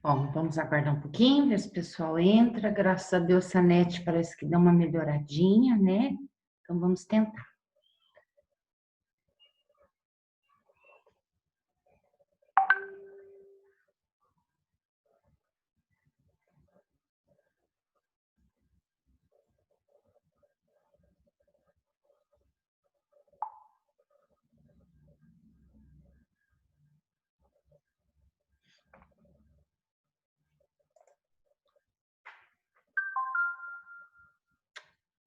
Bom, vamos aguardar um pouquinho, ver se o pessoal entra. Graças a Deus, a net parece que deu uma melhoradinha, né? Então, vamos tentar.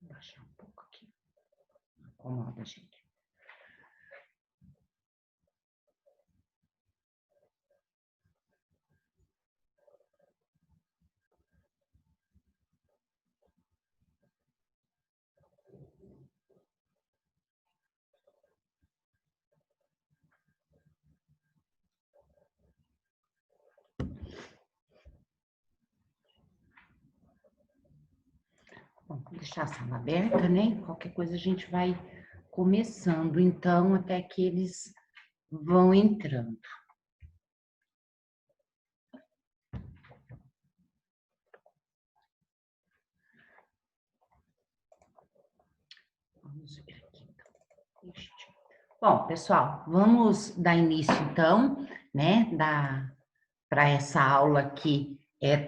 Vou baixar um pouco aqui. Incomoda, gente. Bom, vou deixar a sala aberta, né? Qualquer coisa a gente vai começando, então, até que eles vão entrando. Vamos ver aqui, então. Bom, pessoal, vamos dar início, então, né, para essa aula aqui.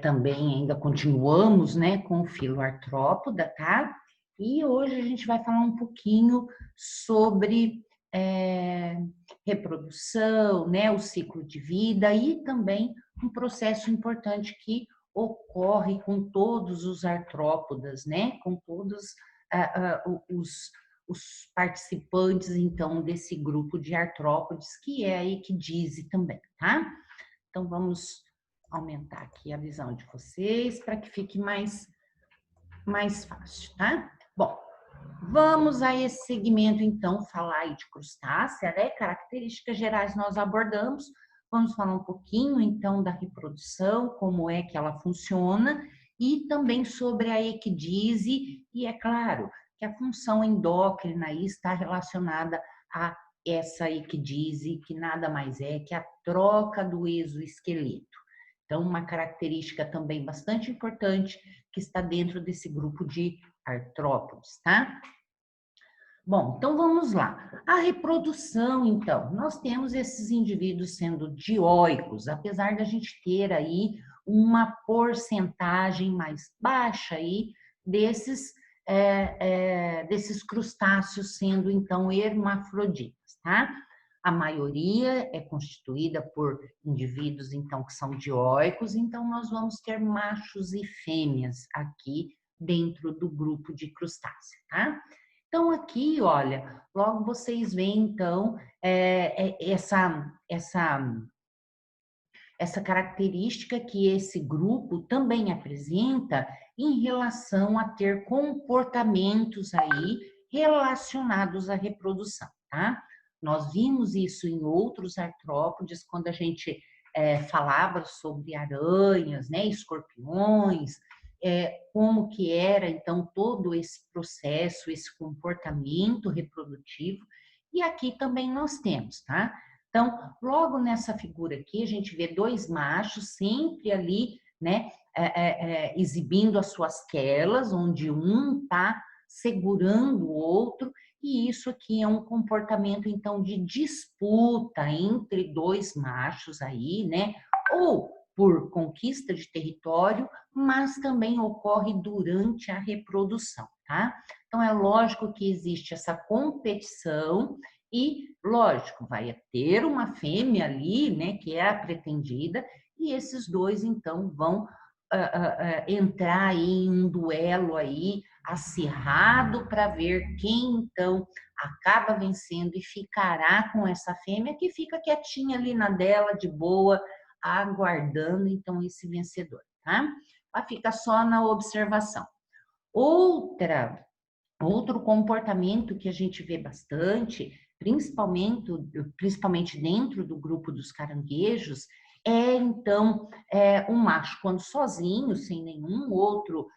Também, ainda continuamos, né, com o filo artrópoda, tá? E hoje a gente vai falar um pouquinho sobre reprodução, né, o ciclo de vida e também um processo importante que ocorre com todos os artrópodas, né, com todos os participantes, então, desse grupo de artrópodes, que é a equidise também, tá? Então, vamos aumentar aqui a visão de vocês para que fique mais fácil, tá? Bom, vamos a esse segmento, então, falar aí de crustácea, né? Características gerais nós abordamos. Vamos falar um pouquinho, então, da reprodução, como é que ela funciona, e também sobre a equidise, e é claro que a função endócrina aí está relacionada a essa equidise, que nada mais é que a troca do exoesqueleto. Então, uma característica também bastante importante que está dentro desse grupo de artrópodes, tá? Bom, então vamos lá. A reprodução, então, nós temos esses indivíduos sendo dioicos, apesar da gente ter aí uma porcentagem mais baixa aí desses, desses crustáceos sendo, então, hermafroditas, tá? A maioria é constituída por indivíduos, então, que são dioicos, então nós vamos ter machos e fêmeas aqui dentro do grupo de crustácea, tá? Então, aqui, olha, logo vocês veem, então, essa característica que esse grupo também apresenta em relação a ter comportamentos aí relacionados à reprodução, tá? Nós vimos isso em outros artrópodes, quando a gente falava sobre aranhas, né, escorpiões, como que era, então, todo esse processo, esse comportamento reprodutivo, e aqui também nós temos, tá? Então, logo nessa figura aqui, a gente vê dois machos sempre ali, né, exibindo as suas quelas, onde um está segurando o outro, e isso aqui é um comportamento, então, de disputa entre dois machos aí, né, ou por conquista de território, mas também ocorre durante a reprodução, tá? Então, é lógico que existe essa competição e, lógico, vai ter uma fêmea ali, né, que é a pretendida, e esses dois, então, vão entrar aí em um duelo aí acirrado para ver quem, então, acaba vencendo e ficará com essa fêmea que fica quietinha ali na dela, de boa, aguardando, então, esse vencedor, tá? Ela fica só na observação. Outro comportamento que a gente vê bastante, principalmente dentro do grupo dos caranguejos, então o macho, quando sozinho, sem nenhum outro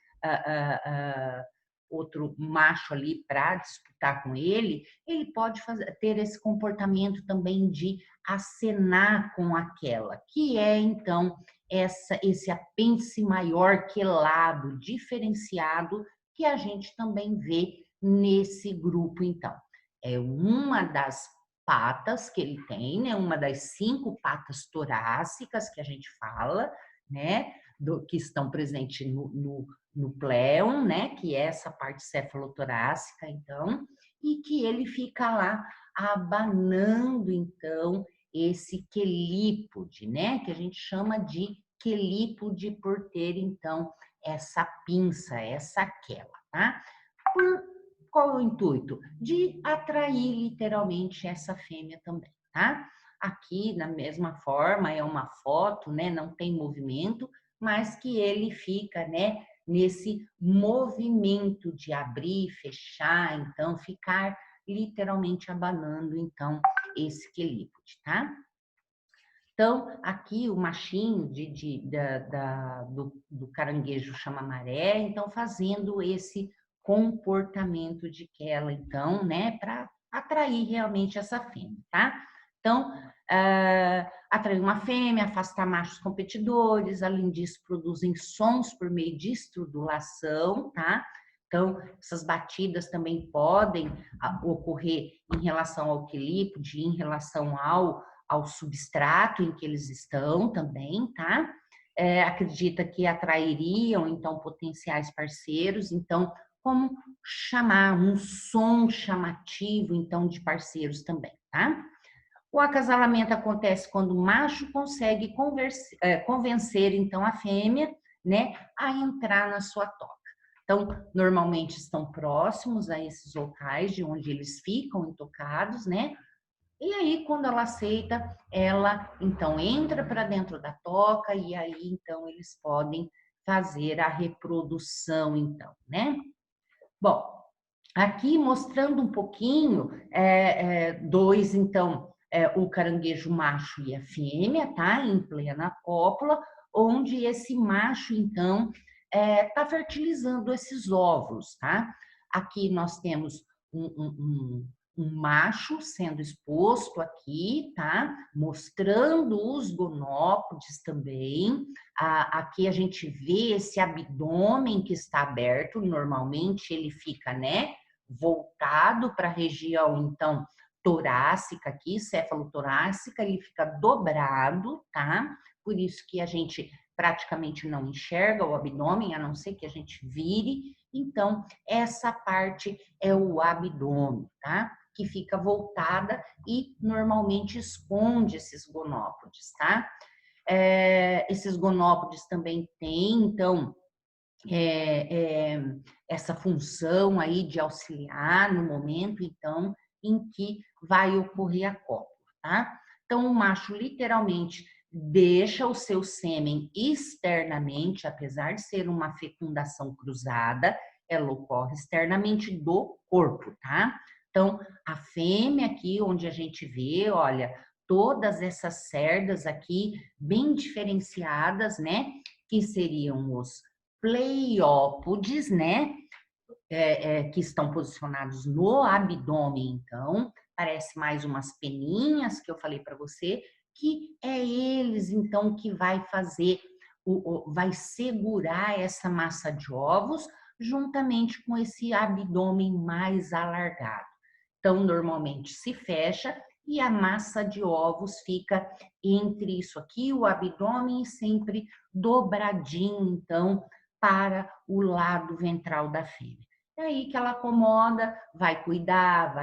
outro macho ali para disputar com ele, ele pode ter esse comportamento também de acenar com aquela, que é então esse apêndice maior quelado, diferenciado, que a gente também vê nesse grupo, então. É uma das patas que ele tem, né? Uma das 5 patas torácicas que a gente fala, né? Que estão presentes no pléon, né? Que é essa parte cefalotorácica, então, e que ele fica lá abanando, então, esse quelípode, né? Que a gente chama de quelípode por ter, então, essa pinça, essa aquela, tá? Por qual o intuito? De atrair literalmente essa fêmea também, tá? Aqui, na mesma forma, é uma foto, né? Não tem movimento, mas que ele fica, né? Nesse movimento de abrir, fechar, então, ficar literalmente abanando, então, esse quelípode, tá? Então, aqui o machinho do caranguejo chama-maré, então fazendo esse comportamento de quela, então, né, para atrair realmente essa fêmea, tá? Então, atrair uma fêmea, afastar machos competidores, além disso, produzem sons por meio de estridulação, tá? Então, essas batidas também podem ocorrer em relação ao quelípode, em relação ao substrato em que eles estão também, tá? Acredita que atrairiam, então, potenciais parceiros. Então, como chamar um som chamativo, então, de parceiros também, tá? O acasalamento acontece quando o macho consegue convencer, então, a fêmea, né, a entrar na sua toca. Então, normalmente estão próximos a esses locais de onde eles ficam intocados, né? E aí, quando ela aceita, ela então entra para dentro da toca e aí então eles podem fazer a reprodução, então, né? Bom, aqui mostrando um pouquinho, dois, então, o caranguejo macho e a fêmea, tá? Em plena cópula, onde esse macho, então, tá fertilizando esses óvulos, tá? Aqui nós temos um macho sendo exposto aqui, tá? Mostrando os gonópodes também. Aqui a gente vê esse abdômen que está aberto, normalmente ele fica, né, voltado para a região, então, torácica aqui, cefalotorácica, ele fica dobrado, tá? Por isso que a gente praticamente não enxerga o abdômen, a não ser que a gente vire. Então, essa parte é o abdômen, tá? Que fica voltada e normalmente esconde esses gonópodes, tá? Esses gonópodes também têm, então, essa função aí de auxiliar no momento, então, em que vai ocorrer a cópula, tá? Então, o macho literalmente deixa o seu sêmen externamente, apesar de ser uma fecundação cruzada, ela ocorre externamente do corpo, tá? Então, a fêmea aqui, onde a gente vê, olha, todas essas cerdas aqui bem diferenciadas, né? Que seriam os pleiópodes, né? Que estão posicionados no abdômen, então, parece mais umas peninhas que eu falei para você, que é eles, então, que vai fazer, vai segurar essa massa de ovos juntamente com esse abdômen mais alargado. Então, normalmente se fecha e a massa de ovos fica entre isso aqui, o abdômen sempre dobradinho, então, para o lado ventral da fêmea. É aí que ela acomoda, vai cuidar,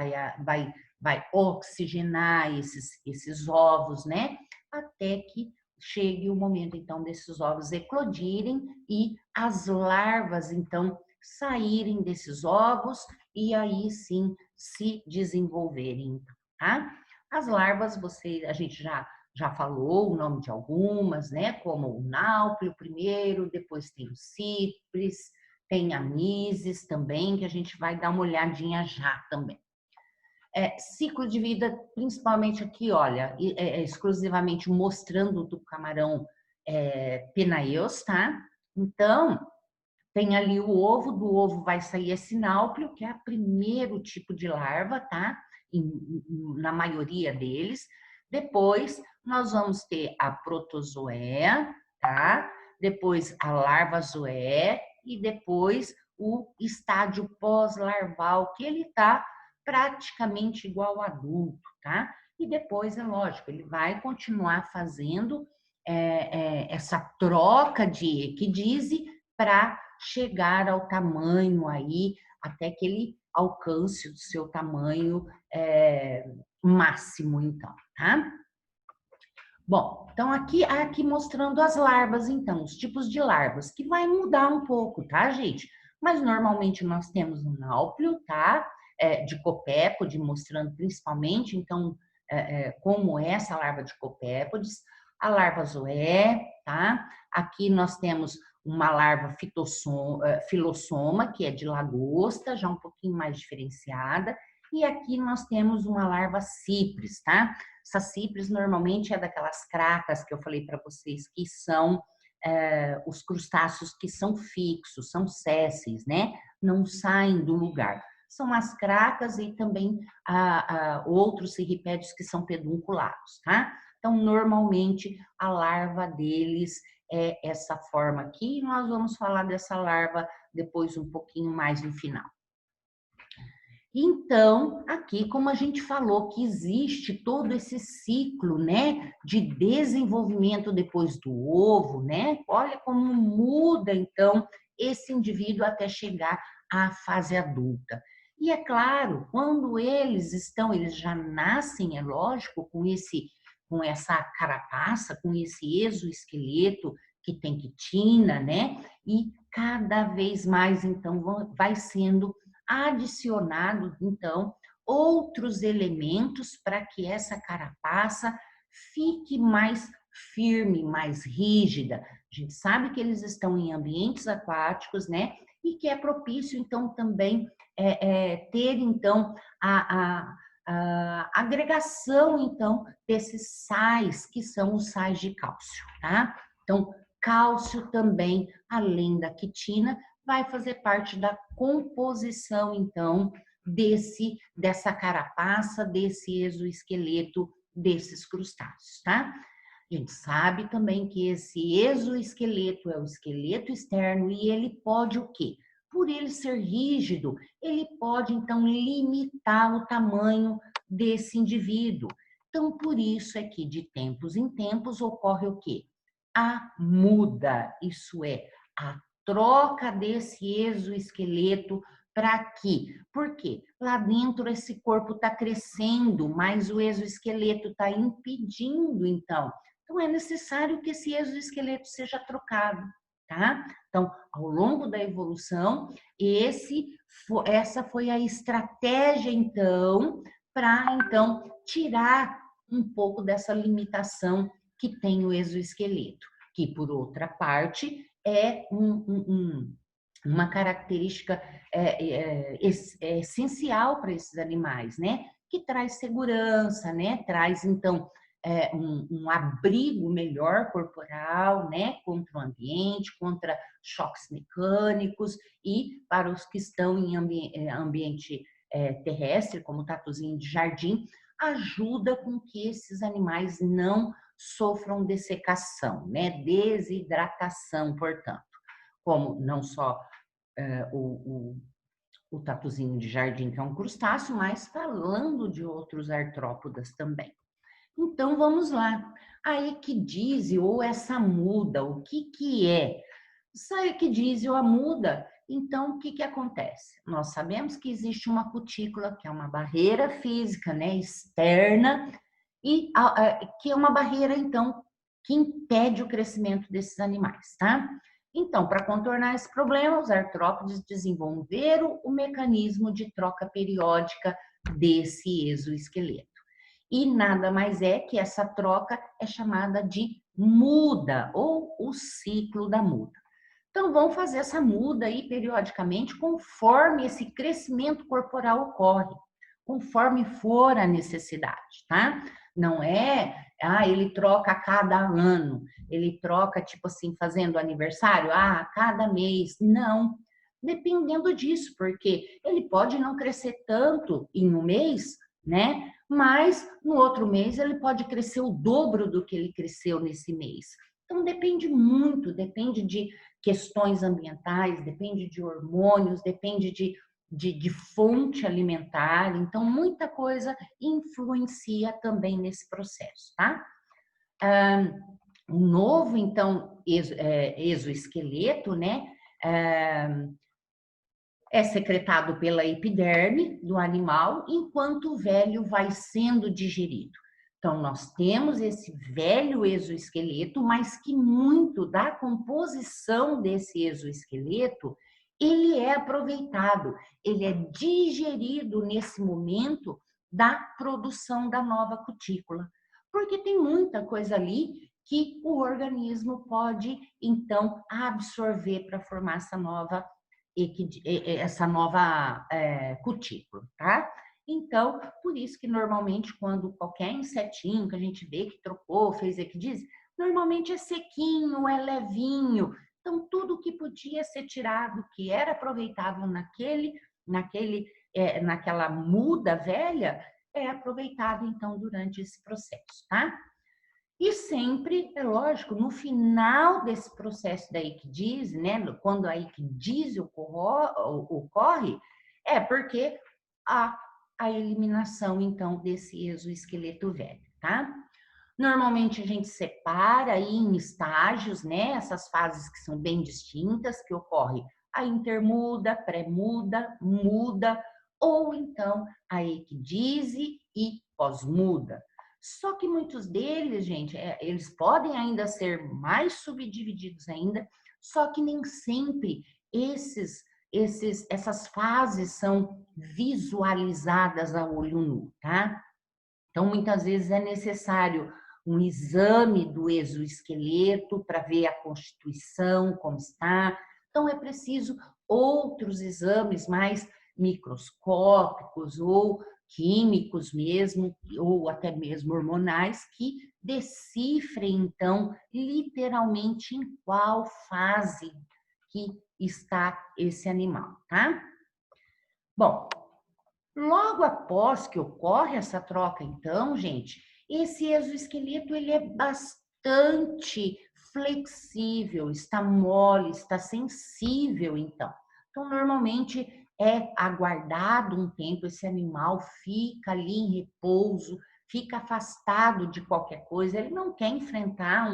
vai oxigenar esses ovos, né? Até que chegue o momento, então, desses ovos eclodirem e as larvas, então, saírem desses ovos e aí sim se desenvolverem, tá? As larvas, a gente já falou o nome de algumas, né? Como o náuplio primeiro, depois tem o cipris, tem a mises também, que a gente vai dar uma olhadinha já também. Ciclo de vida, principalmente aqui, olha, exclusivamente mostrando do camarão Penaeus, tá? Então, tem ali o ovo, do ovo vai sair esse náuplio, que é o primeiro tipo de larva, tá? Na maioria deles. Depois, nós vamos ter a protozoea, tá? Depois, a larva zoé e depois o estágio pós-larval, que ele tá praticamente igual ao adulto, tá? E depois, é lógico, ele vai continuar fazendo essa troca de equidise para chegar ao tamanho aí, até que ele alcance o seu tamanho máximo, então, tá? Bom, então aqui mostrando as larvas, então, os tipos de larvas, que vai mudar um pouco, tá, gente? Mas normalmente nós temos um náuplio, tá? De copépode, mostrando principalmente, então, como é essa larva de copépodes, a larva zoé, tá? Aqui nós temos uma larva filossoma, que é de lagosta, já um pouquinho mais diferenciada, e aqui nós temos uma larva cipres, tá? Essa cipres normalmente é daquelas cracas que eu falei para vocês, que são os crustáceos que são fixos, são sésseis, né? Não saem do lugar. São as cracas e também outros cirripédios que são pedunculados, tá? Então, normalmente, a larva deles é essa forma aqui, e nós vamos falar dessa larva depois um pouquinho mais no final. Então, aqui, como a gente falou, que existe todo esse ciclo, né, de desenvolvimento depois do ovo, né? Olha como muda, então, esse indivíduo até chegar à fase adulta. E é claro, quando eles já nascem, é lógico, com essa carapaça, com esse exoesqueleto que tem quitina, né? E cada vez mais, então, vai sendo adicionado, então, outros elementos para que essa carapaça fique mais firme, mais rígida. A gente sabe que eles estão em ambientes aquáticos, né? E que é propício, então, também ter, então, a agregação, então, desses sais, que são os sais de cálcio, tá? Então, cálcio também, além da quitina, vai fazer parte da composição, então, dessa carapaça, desse exoesqueleto desses crustáceos, tá? A gente sabe também que esse exoesqueleto é o esqueleto externo e ele pode o quê? Por ele ser rígido, ele pode, então, limitar o tamanho desse indivíduo. Então, por isso é que, de tempos em tempos, ocorre o quê? A muda, isso é, a troca desse exoesqueleto para aqui. Por quê? Lá dentro esse corpo está crescendo, mas o exoesqueleto está impedindo, então. Então, é necessário que esse exoesqueleto seja trocado, tá? Então, ao longo da evolução, essa foi a estratégia, então, para, então, tirar um pouco dessa limitação que tem o exoesqueleto, que, por outra parte, é uma característica essencial para esses animais, né? Que traz segurança, né? Traz, então, um abrigo melhor corporal, né? Contra o ambiente, contra choques mecânicos e para os que estão em ambiente terrestre, como o tatuzinho de jardim, ajuda com que esses animais não sofram dessecação, né? Desidratação, portanto. Como não só o tatuzinho de jardim, que é um crustáceo, mas falando de outros artrópodas também. Então, vamos lá. A equidise ou essa muda, o que é? Essa equidise ou a muda, então, o que acontece? Nós sabemos que existe uma cutícula, que é uma barreira física, né, externa, e que é uma barreira, então, que impede o crescimento desses animais, tá? Então, para contornar esse problema, os artrópodes desenvolveram o mecanismo de troca periódica desse exoesqueleto. E nada mais é que essa troca é chamada de muda, ou o ciclo da muda. Então, vão fazer essa muda aí periodicamente, conforme esse crescimento corporal ocorre, conforme for a necessidade, tá? Não é, ele troca a cada ano, ele troca, tipo assim, fazendo aniversário, a cada mês. Não, dependendo disso, porque ele pode não crescer tanto em um mês, né? Mas no outro mês ele pode crescer o dobro do que ele cresceu nesse mês. Então depende muito, depende de questões ambientais, depende de hormônios, depende de fonte alimentar. Então, muita coisa influencia também nesse processo, tá? O novo, então, exoesqueleto, né? É secretado pela epiderme do animal, enquanto o velho vai sendo digerido. Então, nós temos esse velho exoesqueleto, mas que muito da composição desse exoesqueleto, ele é aproveitado, ele é digerido nesse momento da produção da nova cutícula. Porque tem muita coisa ali que o organismo pode, então, absorver para formar essa nova cutícula, tá? Então, por isso que normalmente quando qualquer insetinho que a gente vê que trocou, fez equidise, normalmente é sequinho, é levinho. Então, tudo que podia ser tirado, que era aproveitável naquela muda velha, é aproveitado então durante esse processo, tá? E sempre, é lógico, no final desse processo da icdise, né, quando a icdise ocorre, é porque há a eliminação, então, desse exoesqueleto velho, tá? Normalmente a gente separa aí em estágios, né, essas fases que são bem distintas, que ocorre a intermuda, pré-muda, muda, ou então a ecdise e pós-muda. Só que muitos deles, gente, eles podem ainda ser mais subdivididos ainda, só que nem sempre essas fases são visualizadas a olho nu, tá? Então, muitas vezes é necessário um exame do exoesqueleto para ver a constituição, como está. Então, é preciso outros exames mais microscópicos ou químicos mesmo, ou até mesmo hormonais, que decifrem, então, literalmente em qual fase que está esse animal, tá? Bom, logo após que ocorre essa troca, então, gente, esse exoesqueleto ele é bastante flexível, está mole, está sensível, então. Então, normalmente é aguardado um tempo, esse animal fica ali em repouso, fica afastado de qualquer coisa, ele não quer enfrentar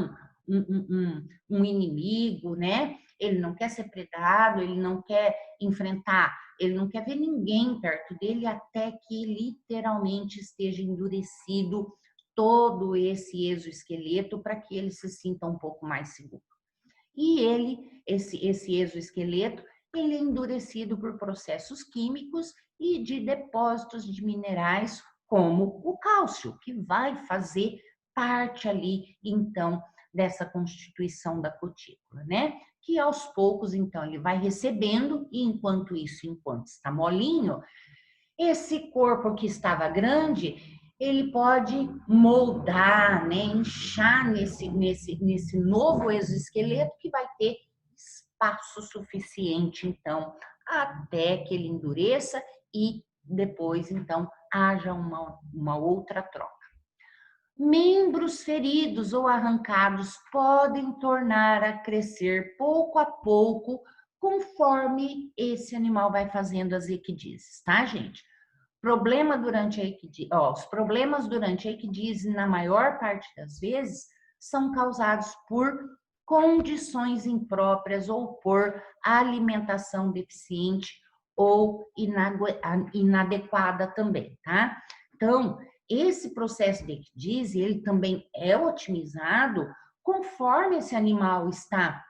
um inimigo, né? Ele não quer ser predado, ele não quer enfrentar, ele não quer ver ninguém perto dele até que literalmente esteja endurecido todo esse exoesqueleto para que ele se sinta um pouco mais seguro. E esse exoesqueleto, ele é endurecido por processos químicos e de depósitos de minerais como o cálcio, que vai fazer parte ali, então, dessa constituição da cutícula, né? Que aos poucos, então, ele vai recebendo, e enquanto está molinho, esse corpo que estava grande, ele pode moldar, né, inchar nesse novo exoesqueleto que vai ter espaço suficiente, então, até que ele endureça e depois, então, haja uma outra troca. Membros feridos ou arrancados podem tornar a crescer pouco a pouco, conforme esse animal vai fazendo as equidizes, tá, gente? Os problemas durante a equidise, na maior parte das vezes, são causados por condições impróprias ou por alimentação deficiente ou inadequada também, tá? Então, esse processo de equidise, ele também é otimizado conforme esse animal está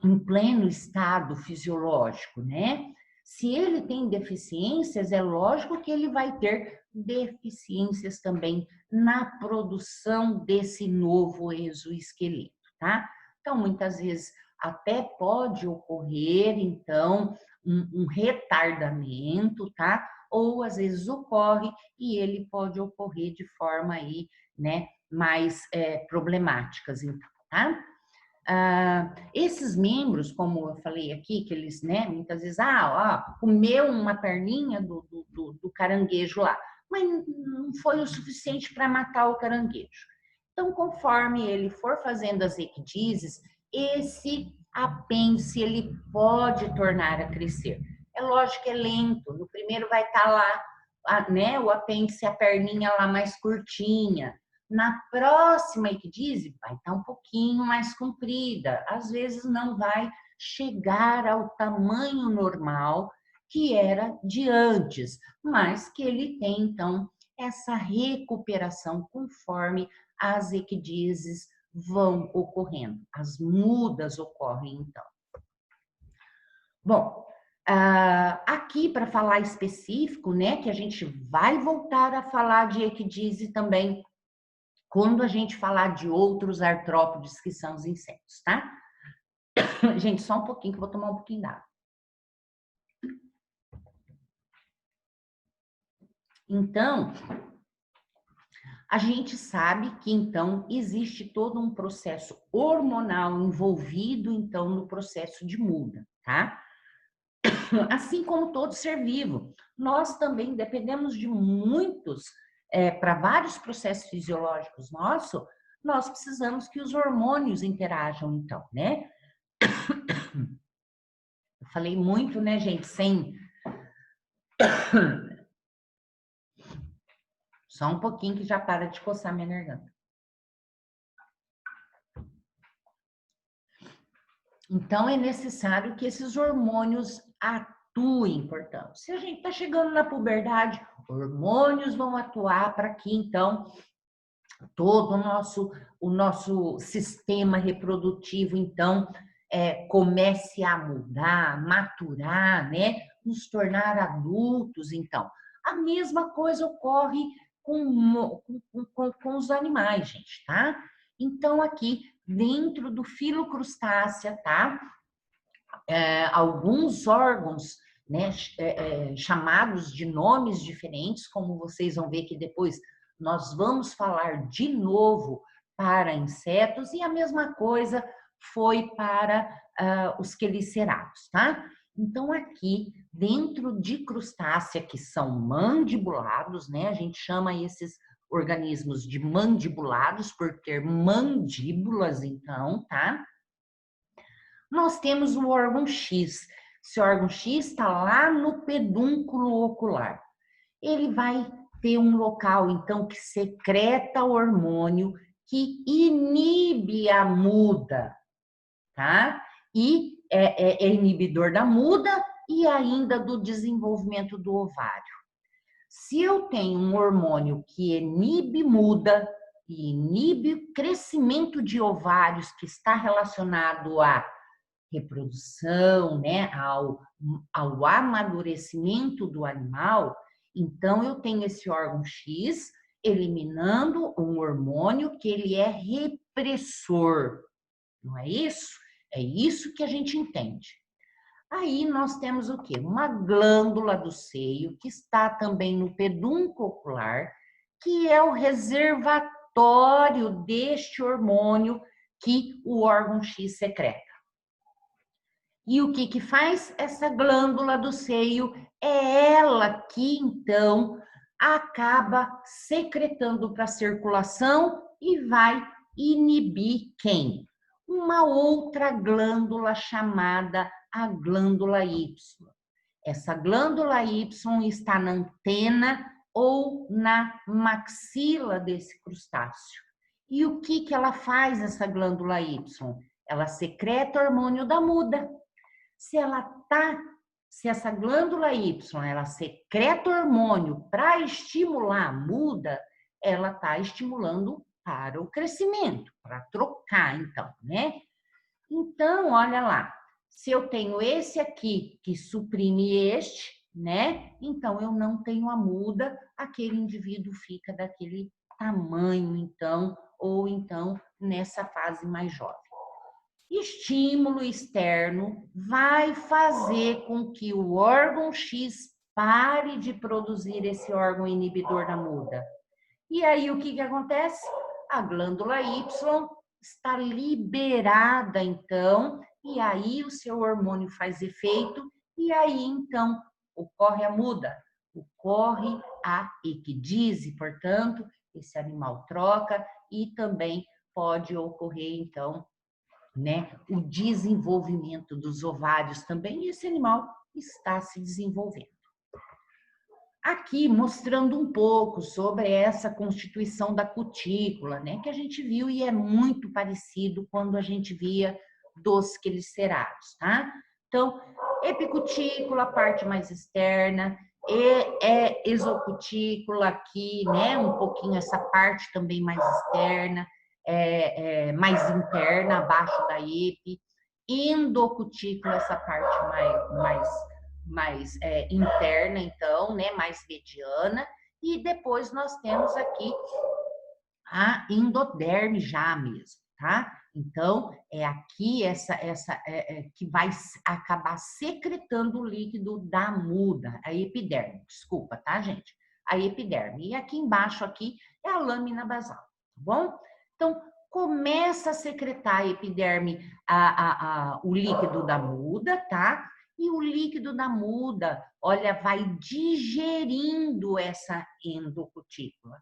em pleno estado fisiológico, né? Se ele tem deficiências, é lógico que ele vai ter deficiências também na produção desse novo exoesqueleto, tá? Então, muitas vezes até pode ocorrer, então, um retardamento, tá? Ou às vezes ocorre e ele pode ocorrer de forma aí, né, mais problemáticas, então, tá? Esses membros, como eu falei aqui, que eles, né, muitas vezes, comeu uma perninha do caranguejo lá, mas não foi o suficiente para matar o caranguejo. Então, conforme ele for fazendo as ecdísis, esse apêndice ele pode tornar a crescer. É lógico que é lento, no primeiro vai estar lá, né, o apêndice, a perninha lá mais curtinha. Na próxima ecdíase vai estar um pouquinho mais comprida, às vezes não vai chegar ao tamanho normal que era de antes, mas que ele tem então essa recuperação conforme as ecdíases vão ocorrendo, as mudas ocorrem então. Bom, aqui para falar específico, né, que a gente vai voltar a falar de ecdíase também quando a gente falar de outros artrópodes que são os insetos, tá? Gente, só um pouquinho que eu vou tomar um pouquinho d'água. Então, a gente sabe que então existe todo um processo hormonal envolvido então no processo de muda, tá? Assim como todo ser vivo, nós também dependemos de muitos, para vários processos fisiológicos nossos, nós precisamos que os hormônios interajam então, né? Eu falei muito, né, gente, sem... Só um pouquinho que já para de coçar minha garganta. Então, é necessário que esses hormônios atuem, portanto. Se a gente está chegando na puberdade, hormônios vão atuar para que, então, todo o nosso sistema reprodutivo, então, comece a mudar, maturar, né? Nos tornar adultos, então. A mesma coisa ocorre com os animais, gente, tá? Então, aqui, dentro do filo crustácea, tá? Alguns órgãos, né, chamados de nomes diferentes, como vocês vão ver que depois nós vamos falar de novo para insetos, e a mesma coisa foi para os quelicerados, tá? Então, aqui, dentro de crustácea, que são mandibulados, né? A gente chama esses organismos de mandibulados por ter mandíbulas, então, tá? Nós temos o órgão X. Esse órgão X está lá no pedúnculo ocular. Ele vai ter um local, então, que secreta hormônio que inibe a muda, tá? E é inibidor da muda e ainda do desenvolvimento do ovário. Se eu tenho um hormônio que inibe muda e inibe o crescimento de ovários que está relacionado à reprodução, né, ao amadurecimento do animal, então eu tenho esse órgão X eliminando um hormônio que ele é repressor, não é isso? É isso que a gente entende. Aí nós temos o quê? Uma glândula do seio que está também no pedúnculo ocular, que é o reservatório deste hormônio que o órgão X secreta. E o que faz essa glândula do seio? É ela que, então, acaba secretando para a circulação e vai inibir quem? Uma outra glândula chamada a glândula Y. Essa glândula Y está na antena ou na maxila desse crustáceo. E o que ela faz, essa glândula Y? Ela secreta hormônio da muda. Se essa glândula Y, ela secreta hormônio para estimular a muda, ela está estimulando para o crescimento, para trocar, então, né? Então, olha lá, se eu tenho esse aqui que suprime este, né? Então, eu não tenho a muda, aquele indivíduo fica daquele tamanho, então, ou então nessa fase mais jovem. Estímulo externo vai fazer com que o órgão X pare de produzir esse órgão inibidor da muda. E aí o que acontece? A glândula Y está liberada, então, e aí o seu hormônio faz efeito, e aí então ocorre a muda, ocorre a equidise, portanto, esse animal troca e também pode ocorrer, então, né, o desenvolvimento dos ovários também, e esse animal está se desenvolvendo. Aqui mostrando um pouco sobre essa constituição da cutícula, né, que a gente viu e é muito parecido quando a gente via dos quelicerados, tá? Então, epicutícula, parte mais externa, e exocutícula aqui, né, um pouquinho essa parte também mais externa, mais interna, abaixo da epi, endocutícula, essa parte mais interna, então, né, mais mediana, e depois nós temos aqui a endoderme já mesmo, tá? Então, é aqui essa que vai acabar secretando o líquido da muda, a epiderme, desculpa, tá, gente? A epiderme. E aqui embaixo aqui é a lâmina basal, tá bom? Então, começa a secretar a epiderme, o líquido da muda, tá? E o líquido da muda, olha, vai digerindo essa endocutícula.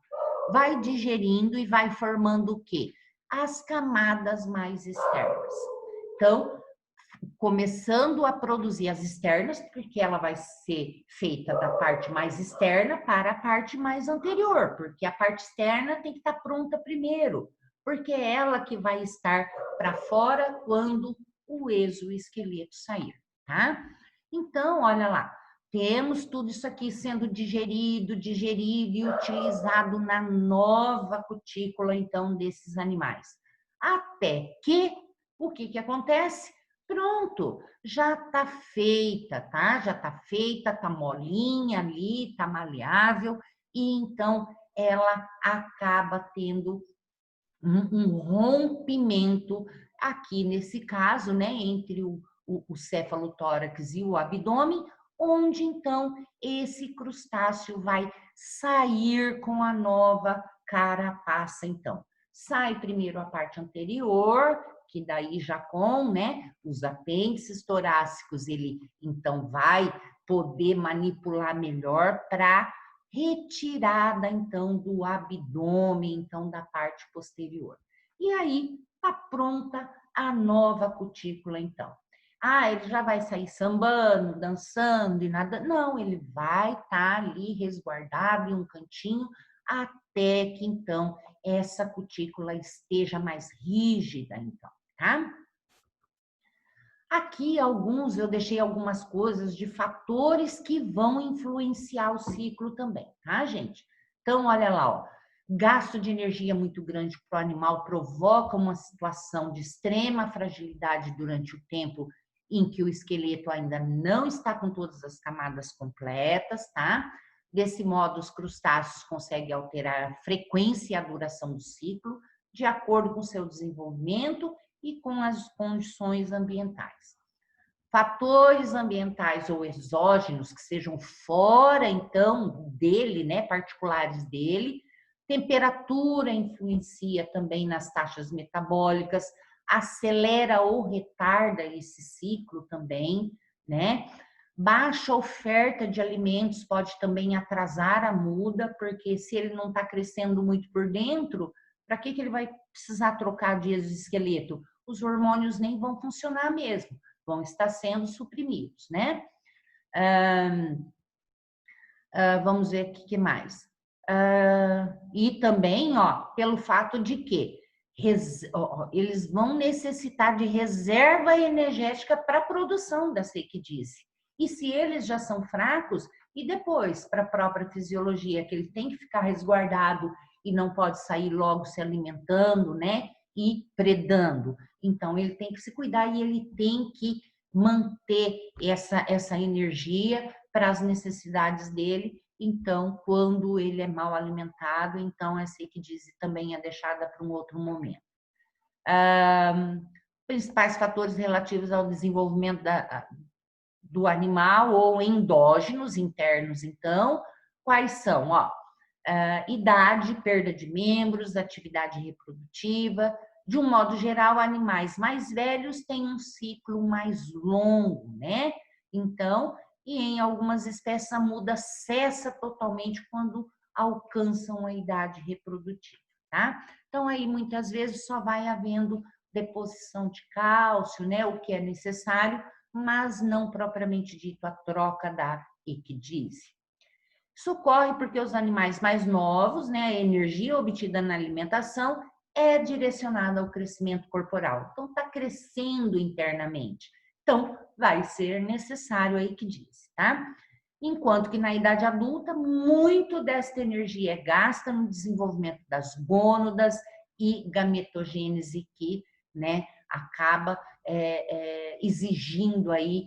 Vai digerindo e vai formando o quê? As camadas mais externas. Então, começando a produzir as externas, porque ela vai ser feita da parte mais externa para a parte mais anterior, porque a parte externa tem que estar pronta primeiro, porque é ela que vai estar para fora quando o exoesqueleto sair, tá? Então, olha lá, temos tudo isso aqui sendo digerido e utilizado na nova cutícula, então, desses animais. Até que, o que acontece? Pronto, já está feita, tá? Já está feita, tá molinha ali, tá maleável, e então ela acaba tendo um rompimento aqui nesse caso, né, entre o cefalotórax e o abdômen, onde então esse crustáceo vai sair com a nova carapaça, então. Sai primeiro a parte anterior, que daí já com, né, os apêndices torácicos, ele então vai poder manipular melhor para retirada, então, do abdômen, então, da parte posterior. E aí, está pronta a nova cutícula, então. Ah, ele já vai sair sambando, dançando e nada. Não, ele vai estar ali resguardado em um cantinho até que, então, essa cutícula esteja mais rígida, então, tá? Aqui alguns eu deixei algumas coisas de fatores que vão influenciar o ciclo também, tá, gente? Então, olha lá, ó, gasto de energia muito grande para o animal provoca uma situação de extrema fragilidade durante o tempo em que o esqueleto ainda não está com todas as camadas completas, tá? Desse modo, os crustáceos conseguem alterar a frequência e a duração do ciclo de acordo com seu desenvolvimento e com as condições ambientais. Fatores ambientais ou exógenos que sejam fora, então, dele, né, particulares dele. Temperatura influencia também nas taxas metabólicas, acelera ou retarda esse ciclo também, né? Baixa oferta de alimentos pode também atrasar a muda, porque se ele não está crescendo muito por dentro, para que ele vai precisar trocar de exoesqueleto? Os hormônios nem vão funcionar mesmo, vão estar sendo suprimidos, né? Vamos ver o que mais. E também, ó, pelo fato de que eles vão necessitar de reserva energética para a produção da equidise. E se eles já são fracos, e depois, para a própria fisiologia, que ele tem que ficar resguardado e não pode sair logo se alimentando, né? E predando. Então, ele tem que se cuidar e ele tem que manter essa energia para as necessidades dele. Então, quando ele é mal alimentado, então essa equidise também é deixada para um outro momento. principais fatores relativos ao desenvolvimento do animal ou endógenos, internos, então, quais são? Ó, idade, perda de membros, atividade reprodutiva. De um modo geral, animais mais velhos têm um ciclo mais longo, né? Então, e em algumas espécies a muda cessa totalmente quando alcançam a idade reprodutiva, tá? Então, aí muitas vezes só vai havendo deposição de cálcio, né? O que é necessário, mas não propriamente dito a troca da equidise. Isso ocorre porque os animais mais novos, né, a energia obtida na alimentação é direcionada ao crescimento corporal. Então, está crescendo internamente. Então, vai ser necessário a equidise, tá? Enquanto que na idade adulta, muito desta energia é gasta no desenvolvimento das gônadas e gametogênese que, né, acaba exigindo aí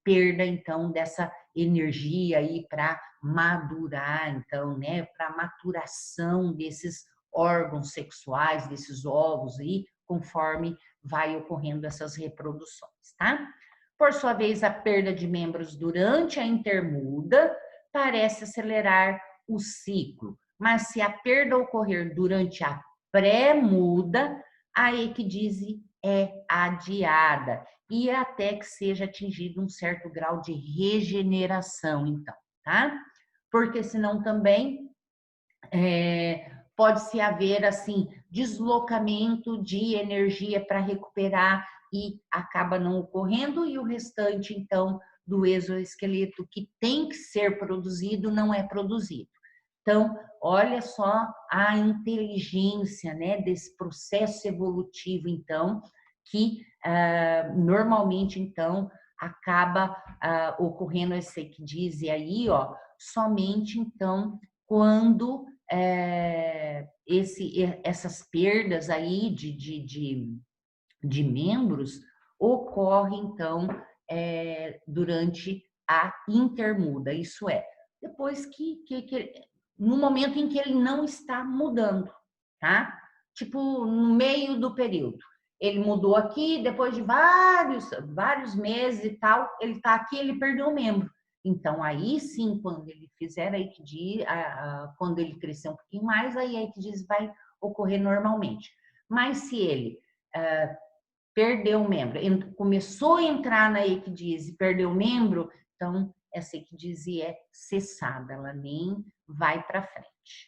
perda, então, dessa energia aí para madurar, então, né, para maturação desses órgãos sexuais, desses ovos aí, conforme vai ocorrendo essas reproduções, tá? Por sua vez, a perda de membros durante a intermuda parece acelerar o ciclo, mas se a perda ocorrer durante a pré-muda, a equidise é adiada e até que seja atingido um certo grau de regeneração, então, tá? Porque senão também pode-se haver, assim, deslocamento de energia para recuperar e acaba não ocorrendo, e o restante, então, do exoesqueleto que tem que ser produzido, não é produzido. Então, olha só a inteligência, né, desse processo evolutivo, então, que normalmente, então, acaba ocorrendo esse que diz aí, ó, somente, então, quando essas perdas aí de membros ocorre, então, durante a intermuda, isso é, depois no momento em que ele não está mudando, tá? Tipo, no meio do período. Ele mudou aqui, depois de vários meses e tal, ele está aqui, ele perdeu o membro. Então, aí sim, quando ele fizer a equidise, quando ele crescer um pouquinho mais, aí a equidise vai ocorrer normalmente. Mas se ele perdeu o membro, começou a entrar na equidise, perdeu o membro, então essa equidise é cessada, ela nem vai para frente.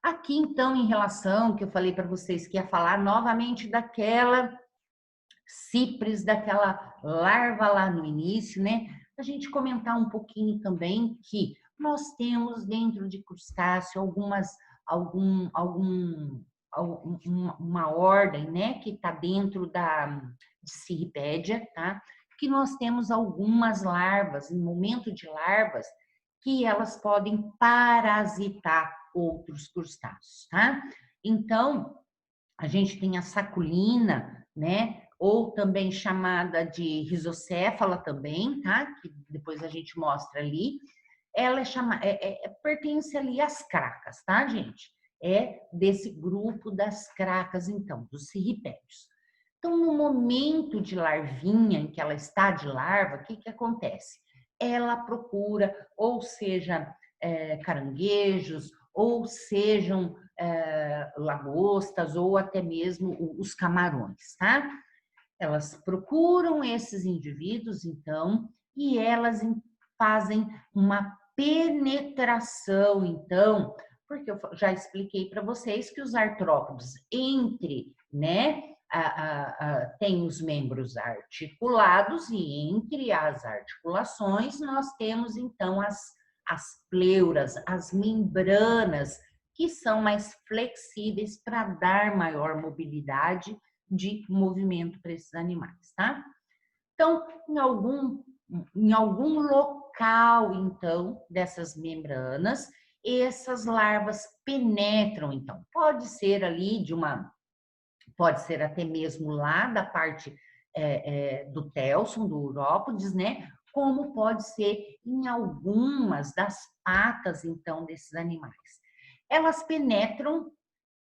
Aqui, então, em relação que eu falei para vocês que ia falar novamente daquela cipres, daquela larva lá no início, né? A gente comentar um pouquinho também que nós temos dentro de crustáceo uma ordem, né, que está dentro de Cirripédia, tá? Que nós temos algumas larvas, em momento de larvas, que elas podem parasitar outros crustáceos, tá? Então, a gente tem a saculina, né? Ou também chamada de risocéfala também, tá? Que depois a gente mostra ali. Ela pertence ali às cracas, tá, gente? É desse grupo das cracas, então, dos cirripédios. Então, no momento de larvinha, em que ela está de larva, o que que acontece? Ela procura, ou seja, caranguejos, ou sejam lagostas, ou até mesmo os camarões, tá? Elas procuram esses indivíduos, então, e elas fazem uma penetração, então, porque eu já expliquei para vocês que os artrópodes, né, tem os membros articulados e entre as articulações nós temos, então, as pleuras, as membranas, que são mais flexíveis para dar maior mobilidade de movimento para esses animais, tá? Então, em algum local, então, dessas membranas, essas larvas penetram, então. Pode ser ali pode ser até mesmo lá da parte do telson, do urópodes, né? Como pode ser em algumas das patas, então, desses animais. Elas penetram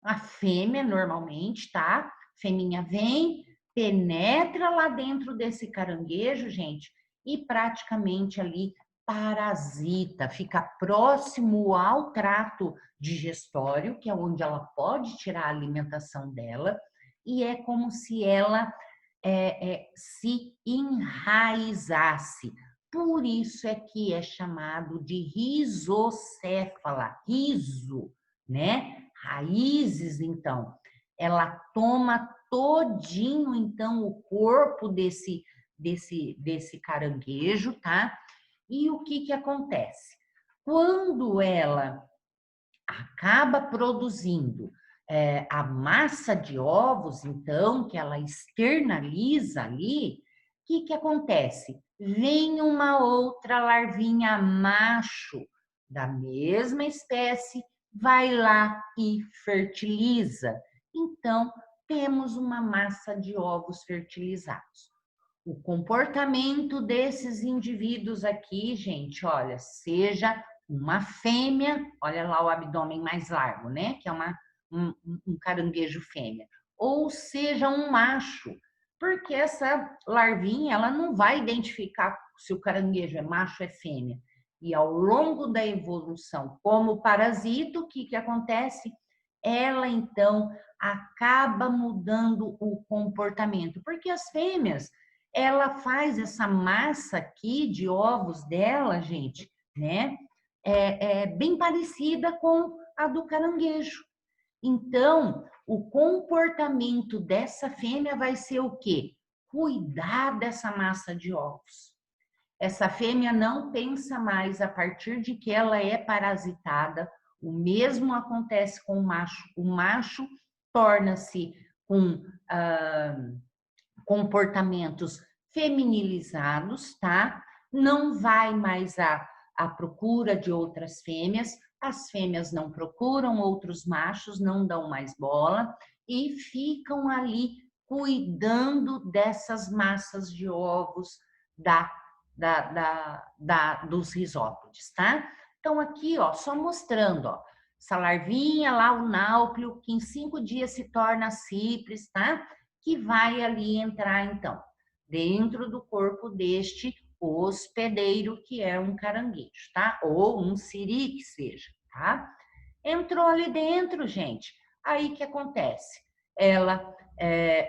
a fêmea normalmente, tá? feminha vem, penetra lá dentro desse caranguejo, gente, e praticamente ali parasita, fica próximo ao trato digestório, que é onde ela pode tirar a alimentação dela, e é como se ela se enraizasse. Por isso é que é chamado de rizocéfala, riso, né? Raízes, então. Ela toma todinho, então, o corpo desse caranguejo, tá? E o que acontece? Quando ela acaba produzindo a massa de ovos, então, que ela externaliza ali, o que acontece? Vem uma outra larvinha macho da mesma espécie, vai lá e fertiliza. Então, temos uma massa de ovos fertilizados. O comportamento desses indivíduos aqui, gente, olha, seja uma fêmea, olha lá o abdômen mais largo, né? Que é um caranguejo fêmea. Ou seja, um macho, porque essa larvinha, ela não vai identificar se o caranguejo é macho ou é fêmea. E ao longo da evolução, como parasita, o que acontece? Ela, então, acaba mudando o comportamento, porque as fêmeas, ela faz essa massa aqui de ovos dela, gente, né? Bem parecida com a do caranguejo. Então, o comportamento dessa fêmea vai ser o quê? Cuidar dessa massa de ovos. Essa fêmea não pensa mais a partir de que ela é parasitada. O mesmo acontece com o macho. O macho torna-se com comportamentos feminilizados, tá? Não vai mais à procura de outras fêmeas, as fêmeas não procuram outros machos, não dão mais bola e ficam ali cuidando dessas massas de ovos dos rizópodes, tá? Então, aqui, ó, só mostrando, ó, essa larvinha lá, o náuplio, que em 5 dias se torna cipres, tá? Que vai ali entrar, então, dentro do corpo deste hospedeiro, que é um caranguejo, tá? Ou um siri, que seja, tá? Entrou ali dentro, gente. Aí que acontece? Ela,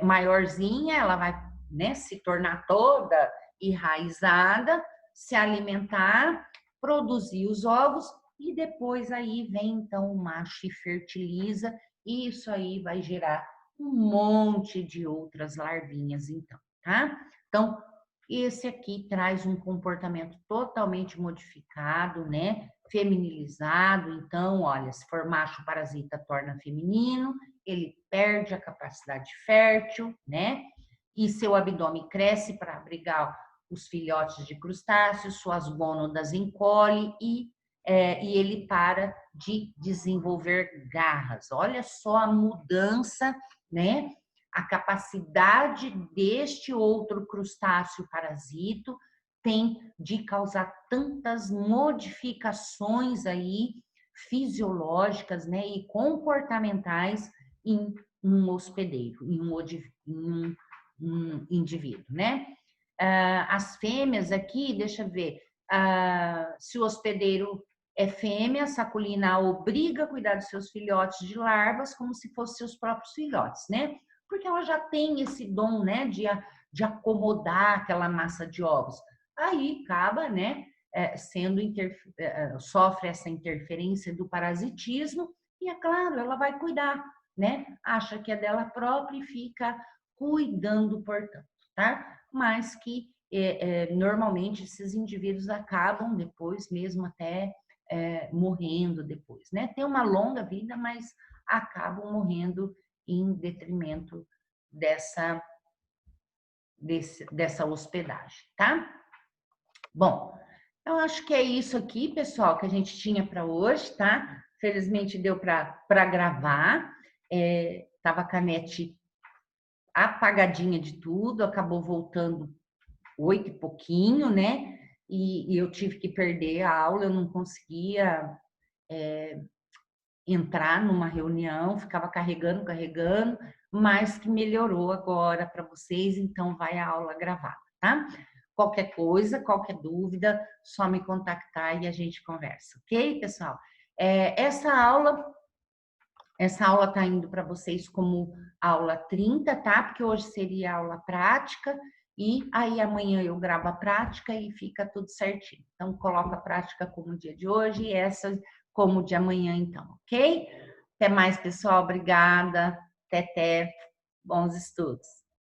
maiorzinha, ela vai, né, se tornar toda enraizada, se alimentar, produzir os ovos e depois aí vem então o macho e fertiliza e isso aí vai gerar um monte de outras larvinhas então, tá? Então, esse aqui traz um comportamento totalmente modificado, né? Feminilizado. Então, olha, se for macho parasita torna feminino, ele perde a capacidade fértil, né? E seu abdômen cresce para abrigar os filhotes de crustáceos, suas gônadas encolhe e ele para de desenvolver garras. Olha só a mudança, né? A capacidade deste outro crustáceo parasito tem de causar tantas modificações aí fisiológicas, né, e comportamentais em um hospedeiro, em um indivíduo, né? As fêmeas aqui, deixa eu ver, se o hospedeiro é fêmea, a saculina a obriga a cuidar dos seus filhotes de larvas como se fossem seus próprios filhotes, né? Porque ela já tem esse dom, né, de acomodar aquela massa de ovos. Aí acaba, né, sofre essa interferência do parasitismo e, é claro, ela vai cuidar, né? Acha que é dela própria e fica cuidando, portanto, tá? Mas que normalmente esses indivíduos acabam depois mesmo até morrendo depois, né? Tem uma longa vida, mas acabam morrendo em detrimento dessa hospedagem, tá? Bom, eu acho que é isso aqui, pessoal, que a gente tinha para hoje, tá? Felizmente deu para gravar. Tava a canete apagadinha de tudo, acabou voltando 8 e pouquinho, né? E eu tive que perder a aula, eu não conseguia entrar numa reunião, ficava carregando. mas que melhorou agora para vocês, então vai a aula gravada, tá? Qualquer coisa, qualquer dúvida, só me contactar e a gente conversa, ok, pessoal? Essa aula está indo para vocês como aula 30, tá? Porque hoje seria aula prática, e aí amanhã eu gravo a prática e fica tudo certinho. Então, coloca a prática como o dia de hoje e essa como o de amanhã, então, ok? Até mais, pessoal. Obrigada. Até. Bons estudos.